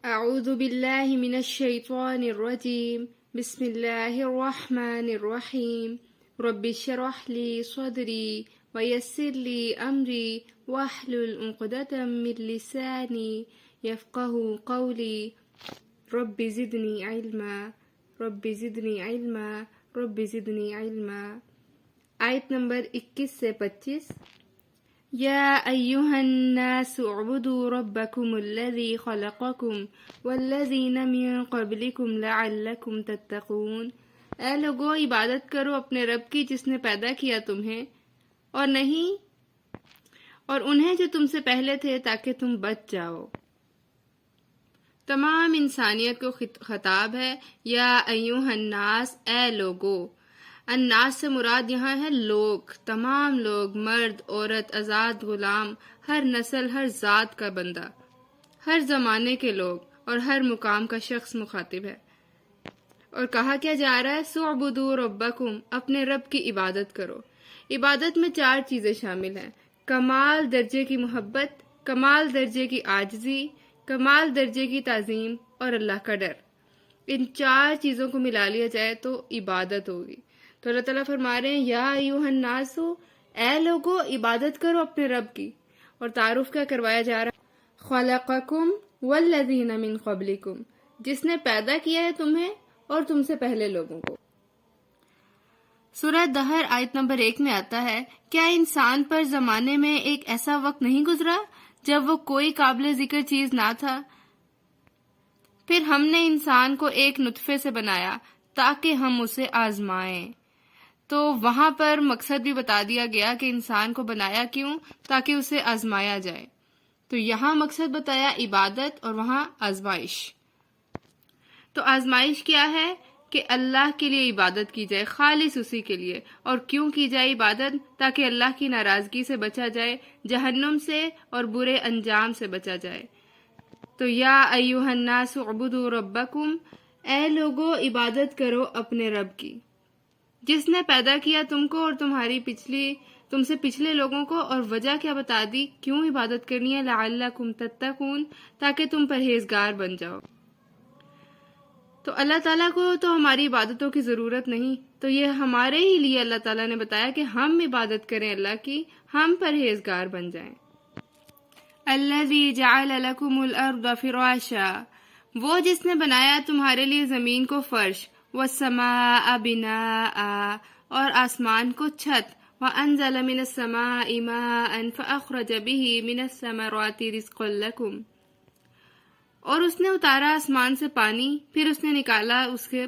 أعوذ بالله من الشيطان الرجيم بسم الله الرحمن الرحيم رب اشرح لي صدري ويسر لي أمري واحلل عقدة من لساني يفقه قولي رب زدني علما رب زدني علما رب زدني علما۔ آیت نمبر 21 سے 25۔ یا ایہا الناس اعبدوا ربکم الذی خلقکم والذین من قبلکم لعلکم تتقون۔ اے لوگو، عبادت کرو اپنے رب کی جس نے پیدا کیا تمہیں اور انہیں جو تم سے پہلے تھے تاکہ تم بچ جاؤ۔ تمام انسانیت کو خطاب ہے، یا ایہا الناس، اے لوگو۔ الناس سے مراد یہاں ہے لوگ، تمام لوگ، مرد، عورت، آزاد، غلام، ہر نسل، ہر ذات کا بندہ، ہر زمانے کے لوگ اور ہر مقام کا شخص مخاطب ہے۔ اور کہا کیا جا رہا ہے؟ سُعْبُدُوا رَبَّكُمْ، اپنے رب کی عبادت کرو۔ عبادت میں 4 چیزیں شامل ہیں: کمال درجے کی محبت، کمال درجے کی عاجزی، کمال درجے کی تعظیم اور اللہ کا ڈر۔ ان 4 چیزوں کو ملا لیا جائے تو عبادت ہوگی۔ تو اللہ تعالیٰ فرما رہے ہیں، یا ایھا الناس، اے لوگو، عبادت کرو اپنے رب کی۔ اور تعارف کیا کروایا جا رہا ہے؟ خلقکم والذین من قبلکم، جس نے پیدا کیا ہے تمہیں اور تم سے پہلے لوگوں کو۔ سورہ دہر آیت نمبر 1 میں آتا ہے، کیا انسان پر زمانے میں ایک ایسا وقت نہیں گزرا جب وہ کوئی قابل ذکر چیز نہ تھا؟ پھر ہم نے انسان کو ایک نطفے سے بنایا تاکہ ہم اسے آزمائیں۔ تو وہاں پر مقصد بھی بتا دیا گیا کہ انسان کو بنایا کیوں، تاکہ اسے آزمایا جائے۔ تو یہاں مقصد بتایا عبادت اور وہاں آزمائش۔ تو آزمائش کیا ہے؟ کہ اللہ کے لیے عبادت کی جائے، خالص اسی کے لیے۔ اور کیوں کی جائے عبادت؟ تاکہ اللہ کی ناراضگی سے بچا جائے، جہنم سے اور برے انجام سے بچا جائے۔ تو یا ایھا الناس اعبدوا ربکم، اے لوگو، عبادت کرو اپنے رب کی جس نے پیدا کیا تم کو اور تم سے پچھلے لوگوں کو۔ اور وجہ کیا بتا دی کیوں عبادت کرنی ہے؟ لعلکم تتقون، تاکہ تم پرہیزگار بن جاؤ۔ تو اللہ تعالیٰ کو تو ہماری عبادتوں کی ضرورت نہیں، تو یہ ہمارے ہی لیے اللہ تعالیٰ نے بتایا کہ ہم عبادت کریں اللہ کی، ہم پرہیزگار بن جائیں۔ الذی جعل لکم الارض فراشا، وہ جس نے بنایا تمہارے لیے زمین کو فرش، والسماء بناء، اور آسمان کو چھت، وانزل من السماء ماء فاخرج به من الثمرات رزقا لکم، اور اس نے اتارا آسمان سے پانی، پھر اس نے نکالا اس کے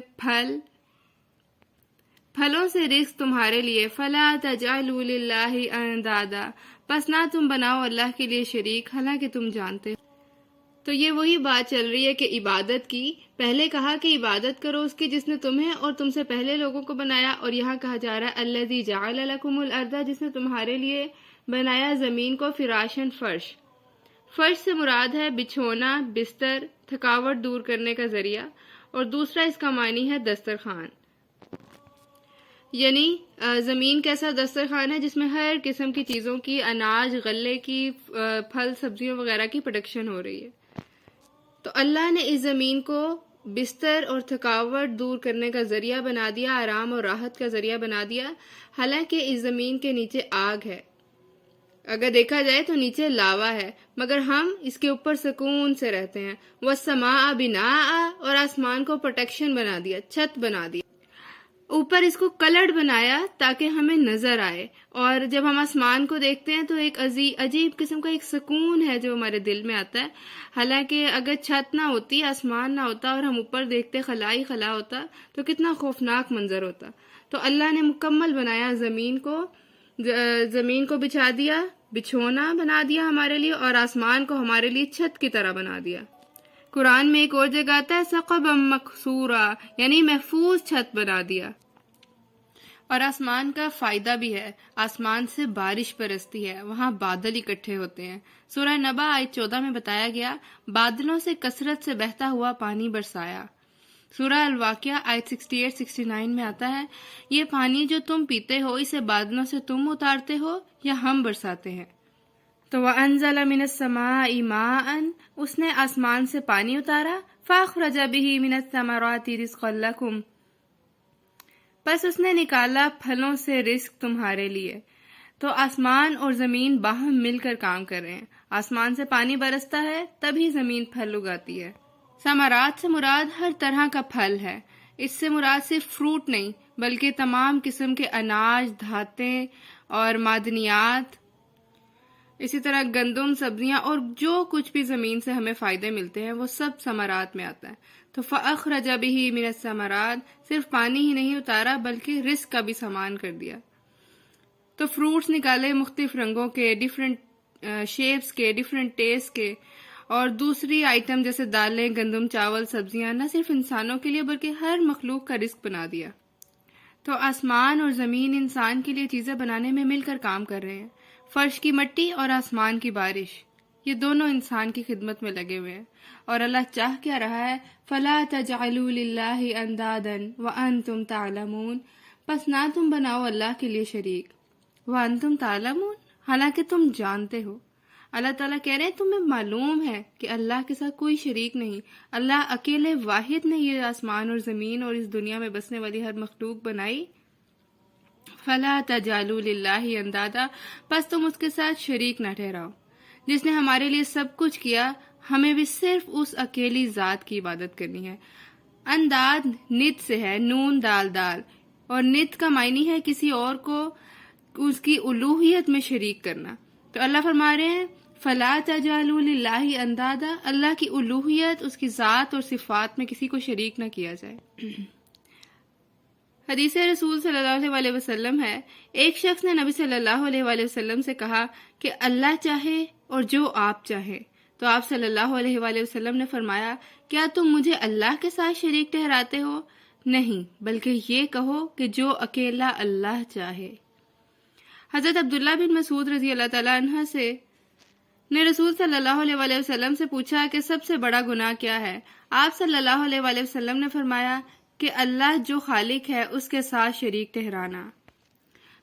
پھلوں سے رزق تمہارے لیے۔ فلا تجعلوا للہ اندادا، پس نہ تم بناؤ اللہ کے لیے شریک، حالانکہ تم جانتے ہو۔ تو یہ وہی بات چل رہی ہے کہ عبادت کی، پہلے کہا کہ عبادت کرو اس کی جس نے تمہیں اور تم سے پہلے لوگوں کو بنایا، اور یہاں کہا جا رہا ہے الذی جعل لکم الارض، جس نے تمہارے لیے بنایا زمین کو فراشن، فرش۔ فرش سے مراد ہے بچھونا، بستر، تھکاوٹ دور کرنے کا ذریعہ، اور دوسرا اس کا معنی ہے دسترخوان۔ یعنی زمین کیسا دسترخوان ہے جس میں ہر قسم کی چیزوں کی، اناج، غلے کی، پھل سبزیوں وغیرہ کی پروڈکشن ہو رہی ہے۔ تو اللہ نے اس زمین کو بستر اور تھکاوٹ دور کرنے کا ذریعہ بنا دیا، آرام اور راحت کا ذریعہ بنا دیا، حالانکہ اس زمین کے نیچے آگ ہے۔ اگر دیکھا جائے تو نیچے لاوا ہے، مگر ہم اس کے اوپر سکون سے رہتے ہیں۔ والسماء بناء، اور آسمان کو پروٹیکشن بنا دیا، چھت بنا دیا، اوپر اس کو کلرڈ بنایا تاکہ ہمیں نظر آئے، اور جب ہم آسمان کو دیکھتے ہیں تو ایک عجیب قسم کا ایک سکون ہے جو ہمارے دل میں آتا ہے۔ حالانکہ اگر چھت نہ ہوتی، آسمان نہ ہوتا اور ہم اوپر دیکھتے خلا ہی خلا ہوتا تو کتنا خوفناک منظر ہوتا۔ تو اللہ نے مکمل بنایا زمین کو بچھا دیا، بچھونا بنا دیا ہمارے لیے، اور آسمان کو ہمارے لیے چھت کی طرح بنا دیا۔ قرآن میں ایک اور جگہ آتا ہے سقبا مکسورا، یعنی محفوظ چھت بنا دیا۔ اور آسمان کا فائدہ بھی ہے، آسمان سے بارش برستی ہے، وہاں بادل اکٹھے ہوتے ہیں۔ سورہ نبا آیت 14 میں بتایا گیا، بادلوں سے کثرت سے بہتا ہوا پانی برسایا۔ سورہ الواقعہ آیت 68-69 میں آتا ہے، یہ پانی جو تم پیتے ہو اسے بادلوں سے تم اتارتے ہو یا ہم برساتے ہیں؟ تو وَأَنزَلَ مِنَ السَّمَاءِ مَاءً، اس نے آسمان سے پانی اتارا، فَأَخْرَجَ بِهِ مِنَ الثَّمَرَاتِ رِزْقًا لَكُمْ، پس اس نے نکالا پھلوں سے رزق تمہارے لیے۔ تو آسمان اور زمین باہم مل کر کام کر رہے ہیں، آسمان سے پانی برستا ہے تبھی زمین پھل اگاتی ہے۔ ثمرات سے مراد ہر طرح کا پھل ہے، اس سے مراد صرف فروٹ نہیں بلکہ تمام قسم کے اناج، دھاتیں اور معدنیات، اسی طرح گندم، سبزیاں اور جو کچھ بھی زمین سے ہمیں فائدے ملتے ہیں وہ سب ثمرات میں آتا ہے۔ تو فَأَخْرَجَ بِهِ مِنَ الثَّمَرَاتِ، صرف پانی ہی نہیں اتارا بلکہ رزق کا بھی سامان کر دیا۔ تو فروٹس نکالے مختلف رنگوں کے، ڈیفرنٹ شیپس کے، ڈیفرنٹ ٹیسٹ کے، اور دوسری آئٹم جیسے دالیں، گندم، چاول، سبزیاں نہ صرف انسانوں کے لیے بلکہ ہر مخلوق کا رزق بنا دیا۔ تو آسمان اور زمین انسان کے لیے چیزیں بنانے میں مل کر کام کر رہے ہیں۔ فرش کی مٹی اور آسمان کی بارش، یہ دونوں انسان کی خدمت میں لگے ہوئے ہیں، اور اللہ چاہ کیا رہا ہے، فَلَا تَجْعَلُوا لِلَّهِ أَنْدَادًا وَأَنْتُمْ تَعْلَمُونَ، پس نہ تم بناؤ اللہ کے لیے شریک، وَأَنْتُمْ تَعْلَمُونَ، حالانکہ تم جانتے ہو۔ اللہ تعالیٰ کہہ رہے ہیں تمہیں معلوم ہے کہ اللہ کے ساتھ کوئی شریک نہیں، اللہ اکیلے واحد نے یہ آسمان اور زمین اور اس دنیا میں بسنے والی ہر مخلوق بنائی۔ فَلَا تَجْعَلُوا لِلَّهِ أَنْدَادًا، پس تم اس کے ساتھ شریک نہ ٹھہراؤ۔ جس نے ہمارے لیے سب کچھ کیا، ہمیں بھی صرف اس اکیلی ذات کی عبادت کرنی ہے۔ انداد نت سے ہے، نون دال دال، اور نت کا معنی ہے کسی اور کو اس کی الوہیت میں شریک کرنا۔ تو اللہ فرما رہے ہیں فَلَا تَجْعَلُوا لِلَّهِ أَنْدَادًا، اللہ کی الوہیت، اس کی ذات اور صفات میں کسی کو شریک نہ کیا جائے۔ حدیث رسول صلی اللہ علیہ وسلم ہے، ایک شخص نے نبی صلی اللہ علیہ وسلم سے کہا کہ اللہ چاہے اور جو آپ چاہیں، تو آپ صلی اللہ علیہ وسلم نے فرمایا کیا تم مجھے اللہ کے ساتھ شریک ٹھہراتے ہو؟ نہیں، بلکہ یہ کہو کہ جو اکیلا اللہ چاہے۔ حضرت عبداللہ بن مسعود رضی اللہ تعالیٰ عنہ نے رسول صلی اللہ علیہ وسلم سے پوچھا کہ سب سے بڑا گناہ کیا ہے؟ آپ صلی اللہ علیہ وسلم نے فرمایا کہ اللہ جو خالق ہے اس کے ساتھ شریک ٹھہرانا۔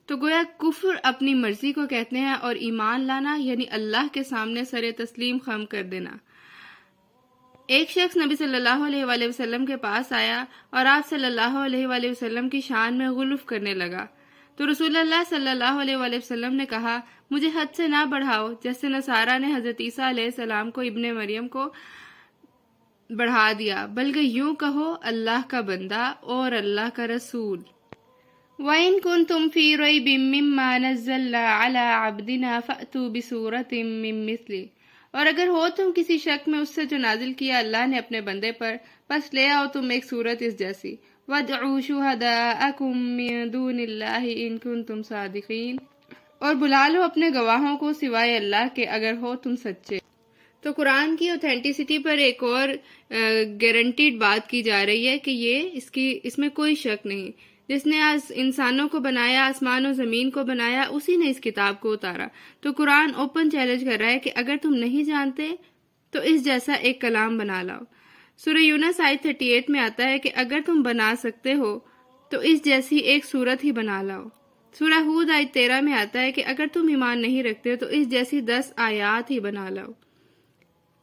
تو گویا کفر اپنی مرضی کو کہتے ہیں، اور ایمان لانا یعنی اللہ کے سامنے سر تسلیم خم کر دینا۔ ایک شخص نبی صلی اللہ علیہ وسلم کے پاس آیا اور آپ صلی اللہ علیہ وسلم کی شان میں غلف کرنے لگا، تو رسول اللہ صلی اللہ علیہ وسلم نے کہا مجھے حد سے نہ بڑھاؤ، جیسے نصارہ نے حضرت عیسیٰ علیہ السلام کو ابن مریم کو بڑھا دیا، بلکہ یوں کہو اللہ کا بندہ اور اللہ کا رسول۔ وَإِن كُنتُمْ فِي رَيْبٍ مِّمَّا نَزَّلْنَا عَلَىٰ عَبْدِنَا فَأْتُوا بِسُورَةٍ مِّن مِّثْلِهِ، اور اگر ہو تم کسی شک میں اس سے جو نازل کیا اللہ نے اپنے بندے پر، بس لے آؤ تم ایک صورت اس جیسی۔ وَادْعُوا شُهَدَاءَكُم مِّن دُونِ اللَّهِ إِن كُنتُمْ صَادِقِينَ، اور بلا لو اپنے گواہوں کو سوائے اللہ کے اگر ہو تم سچے۔ تو قرآن کی اوتھینٹسٹی پر ایک اور گارنٹیڈ بات کی جا رہی ہے کہ اس میں کوئی شک نہیں، جس نے انسانوں کو بنایا، آسمان و زمین کو بنایا، اسی نے اس کتاب کو اتارا۔ تو قرآن اوپن چیلنج کر رہا ہے کہ اگر تم نہیں جانتے تو اس جیسا ایک کلام بنا لاؤ۔ سورہ یونس آیت 38 میں آتا ہے کہ اگر تم بنا سکتے ہو تو اس جیسی ایک صورت ہی بنا لاؤ۔ سورہ ہود آیت 13 میں آتا ہے کہ اگر تم ایمان نہیں رکھتے تو اس جیسی 10 آیات ہی بنا لاؤ۔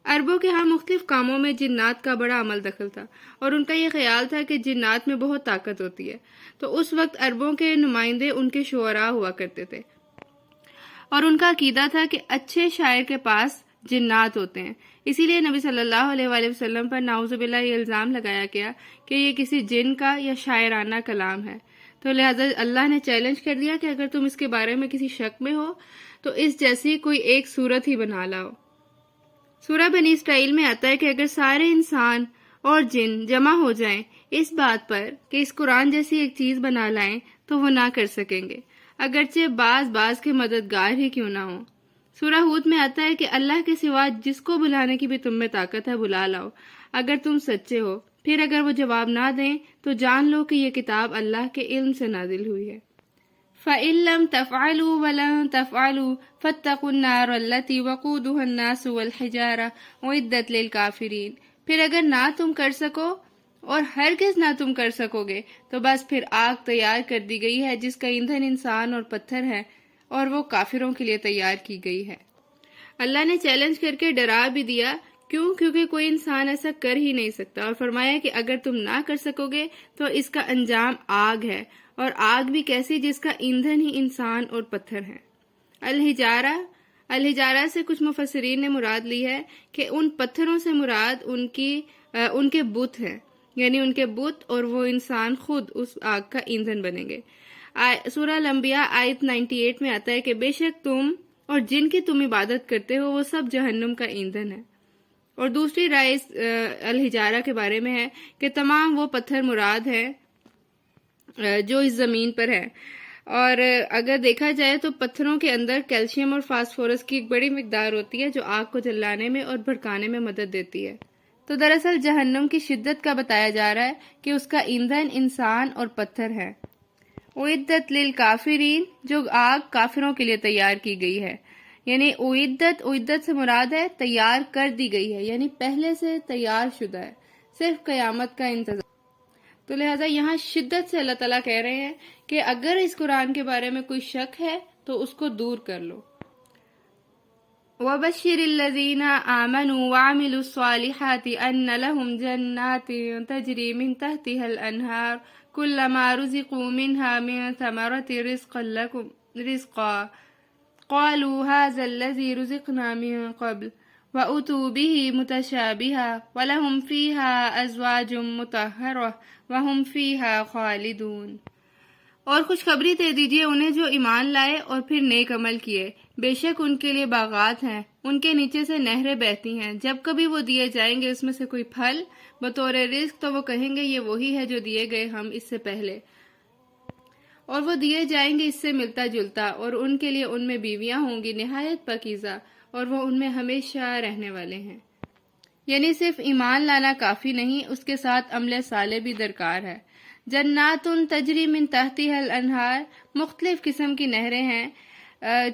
عربوں کے ہاں مختلف کاموں میں جنات کا بڑا عمل دخل تھا، اور ان کا یہ خیال تھا کہ جنات میں بہت طاقت ہوتی ہے، تو اس وقت عربوں کے نمائندے ان کے شعراء ہوا کرتے تھے، اور ان کا عقیدہ تھا کہ اچھے شاعر کے پاس جنات ہوتے ہیں۔ اسی لیے نبی صلی اللہ علیہ وسلم پر نعوذ باللہ یہ الزام لگایا گیا کہ یہ کسی جن کا یا شاعرانہ کلام ہے۔ تو لہٰذا اللہ نے چیلنج کر دیا کہ اگر تم اس کے بارے میں کسی شک میں ہو تو اس جیسی کوئی ایک صورت ہی بنا لاؤ۔ سورہ بنی اسرائیل میں آتا ہے کہ اگر سارے انسان اور جن جمع ہو جائیں اس بات پر کہ اس قرآن جیسی ایک چیز بنا لائیں تو وہ نہ کر سکیں گے، اگرچہ بعض کے مددگار ہی کیوں نہ ہوں۔ سورہ ہود میں آتا ہے کہ اللہ کے سوا جس کو بلانے کی بھی تم میں طاقت ہے بلا لاؤ اگر تم سچے ہو، پھر اگر وہ جواب نہ دیں تو جان لو کہ یہ کتاب اللہ کے علم سے نازل ہوئی ہے۔ فَإِن لَّمْ تَفْعَلُوا وَلَن تَفْعَلُوا فَاتَّقُوا النَّارَ الَّتِي وَقُودُهَا النَّاسُ وَالْحِجَارَةُ أُعِدَّتْ لِلْكَافِرِينَ، پھر اگر نہ تم کر سکو اور ہرگز نہ تم کر سکو گے تو بس پھر آگ تیار کر دی گئی ہے جس کا ایندھن انسان اور پتھر ہے، اور وہ کافروں کے لیے تیار کی گئی ہے۔ اللہ نے چیلنج کر کے ڈرا بھی دیا، کیوں؟ کیونکہ کوئی انسان ایسا کر ہی نہیں سکتا، اور فرمایا کہ اگر تم نہ کر سکو گے تو اس کا انجام آگ ہے، اور آگ بھی کیسی جس کا ایندھن ہی انسان اور پتھر ہے۔ الحجارہ سے کچھ مفسرین نے مراد لی ہے کہ ان پتھروں سے مراد ان کے بت ہیں، یعنی ان کے بت، اور وہ انسان خود اس آگ کا ایندھن بنیں گے۔ سورہ الانبیاء آیت 98 میں آتا ہے کہ بے شک تم اور جن کی تم عبادت کرتے ہو وہ سب جہنم کا ایندھن ہے۔ اور دوسری رائے الحجارہ کے بارے میں ہے کہ تمام وہ پتھر مراد ہیں جو اس زمین پر ہے، اور اگر دیکھا جائے تو پتھروں کے اندر کیلشیم اور فاسفورس کی ایک بڑی مقدار ہوتی ہے جو آگ کو جلانے میں اور بھڑکانے میں مدد دیتی ہے۔ تو دراصل جہنم کی شدت کا بتایا جا رہا ہے کہ اس کا ایندھن انسان اور پتھر ہے۔ اعدت للکافرین، جو آگ کافروں کے لیے تیار کی گئی ہے، یعنی اعدت سے مراد ہے تیار کر دی گئی ہے، یعنی پہلے سے تیار شدہ ہے، صرف قیامت کا انتظار۔ تو لہٰذا یہاں شدت سے اللہ تعالیٰ کہہ رہے ہیں کہ اگر اس قرآن کے بارے میں کوئی شک ہے تو اس کو دور کر لو۔ وَبَشِّرِ الَّذِينَ آمَنُوا وَعَمِلُوا الصَّالِحَاتِ أَنَّ لَهُمْ جَنَّاتٍ تَجْرِي مِن تَحْتِهَا الْأَنْهَارُ كُلَّمَا رُزِقُوا مِنْهَا مِن ثَمَرَةٍ رِزْقًا قَالُوا هَذَا الَّذِي رُزِقْنَا مِن قَبْلُ وَأُتُوا بِهِ مُتَشَابِهًا وَلَهُمْ فِيهَا أَزْوَاجٌ مُطَهَّرَةٌ وَهُمْ فِيهَا خَالِدُونَ۔ اور خوشخبری دے دیجیے انہیں جو ایمان لائے اور پھر نیک عمل کیے، بے شک ان کے لیے باغات ہیں، ان کے نیچے سے نہریں بہتی ہیں، جب کبھی وہ دیے جائیں گے اس میں سے کوئی پھل بطور رزق تو وہ کہیں گے یہ وہی ہے جو دیے گئے ہم اس سے پہلے، اور وہ دیے جائیں گے اس سے ملتا جلتا، اور ان کے لیے ان میں بیویاں ہوں گی نہایت پاکیزہ، اور وہ ان میں ہمیشہ رہنے والے ہیں۔ یعنی صرف ایمان لانا کافی نہیں، اس کے ساتھ عمل صالح بھی درکار ہے۔ جنات تجری من تحتها الانہار، مختلف قسم کی نہریں ہیں،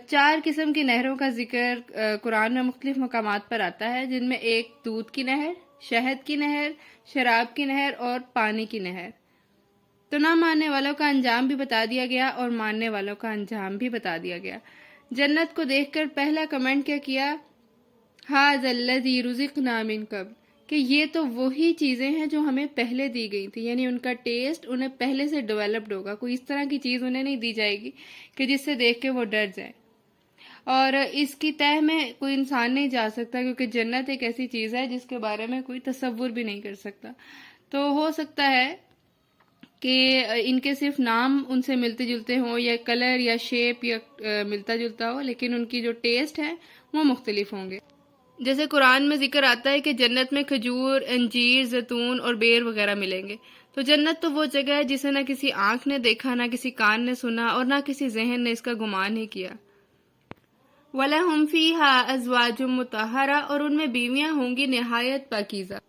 4 قسم کی نہروں کا ذکر قرآن میں مختلف مقامات پر آتا ہے، جن میں ایک دودھ کی نہر، شہد کی نہر، شراب کی نہر اور پانی کی نہر۔ تو نہ ماننے والوں کا انجام بھی بتا دیا گیا اور ماننے والوں کا انجام بھی بتا دیا گیا۔ جنت کو دیکھ کر پہلا کمنٹ کیا ھذا الذی رزقنا من قبل، کہ یہ تو وہی چیزیں ہیں جو ہمیں پہلے دی گئی تھی، یعنی ان کا ٹیسٹ انہیں پہلے سے ڈیولپڈ ہوگا، کوئی اس طرح کی چیز انہیں نہیں دی جائے گی کہ جس سے دیکھ کے وہ ڈر جائے، اور اس کی تہ میں کوئی انسان نہیں جا سکتا، کیونکہ جنت ایک ایسی چیز ہے جس کے بارے میں کوئی تصور بھی نہیں کر سکتا۔ تو ہو سکتا ہے کہ ان کے صرف نام ان سے ملتے جلتے ہوں، یا کلر یا شیپ یا ملتا جلتا ہو، لیکن ان کی جو ٹیسٹ ہے وہ مختلف ہوں گے۔ جیسے قرآن میں ذکر آتا ہے کہ جنت میں کھجور، انجیر، زیتون اور بیر وغیرہ ملیں گے۔ تو جنت تو وہ جگہ ہے جسے نہ کسی آنکھ نے دیکھا، نہ کسی کان نے سنا، اور نہ کسی ذہن نے اس کا گمان ہی کیا۔ وَلَهُمْ فِيهَا أَزْوَاجٌ مُطَهَّرَةٌ، اور ان میں بیویاں ہوں گی نہایت پاکیزہ۔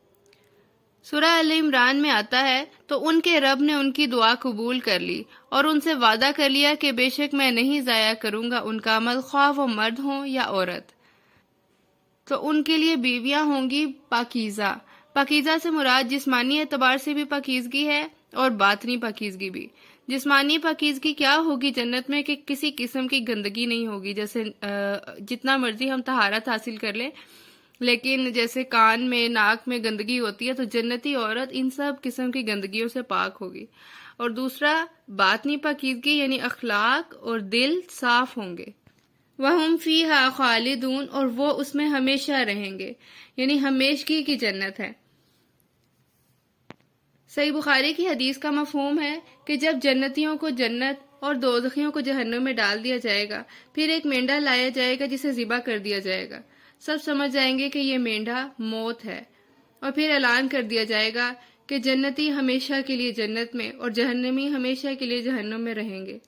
سورہ ال عمران میں آتا ہے تو ان کے رب نے ان کی دعا قبول کر لی اور ان سے وعدہ کر لیا کہ بے شک میں نہیں ضائع کروں گا ان کا عمل، خواہ وہ مرد ہوں یا عورت۔ تو ان کے لیے بیویاں ہوں گی پاکیزہ۔ پاکیزہ سے مراد جسمانی اعتبار سے بھی پاکیزگی ہے اور باطنی پاکیزگی بھی۔ جسمانی پاکیزگی کیا ہوگی جنت میں کہ کسی قسم کی گندگی نہیں ہوگی، جیسے جتنا مرضی ہم طہارت حاصل کر لیں، لیکن جیسے کان میں، ناک میں گندگی ہوتی ہے، تو جنتی عورت ان سب قسم کی گندگیوں سے پاک ہوگی۔ اور دوسرا باطنی پاکیزگی یعنی اخلاق اور دل صاف ہوں گے۔ وَهُمْ فِيهَا خَالِدُونَ، اور وہ اس میں ہمیشہ رہیں گے، یعنی ہمیشگی کی جنت ہے۔ صحیح بخاری کی حدیث کا مفہوم ہے کہ جب جنتیوں کو جنت اور دوزخیوں کو جہنم میں ڈال دیا جائے گا، پھر ایک مینڈا لایا جائے گا جسے ذبح کر دیا جائے گا، سب سمجھ جائیں گے کہ یہ مینڈا موت ہے، اور پھر اعلان کر دیا جائے گا کہ جنتی ہمیشہ کے لیے جنت میں اور جہنمی ہمیشہ کے لیے جہنم میں رہیں گے۔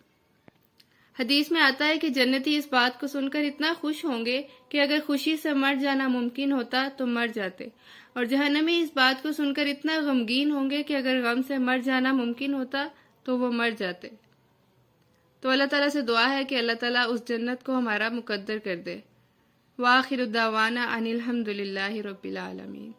حدیث میں آتا ہے کہ جنتی اس بات کو سن کر اتنا خوش ہوں گے کہ اگر خوشی سے مر جانا ممکن ہوتا تو مر جاتے، اور جہنمی اس بات کو سن کر اتنا غمگین ہوں گے کہ اگر غم سے مر جانا ممکن ہوتا تو وہ مر جاتے۔ تو اللہ تعالیٰ سے دعا ہے کہ اللہ تعالیٰ اس جنت کو ہمارا مقدر کر دے۔ وآخر دعوانا ان الحمد للہ رب العالمین۔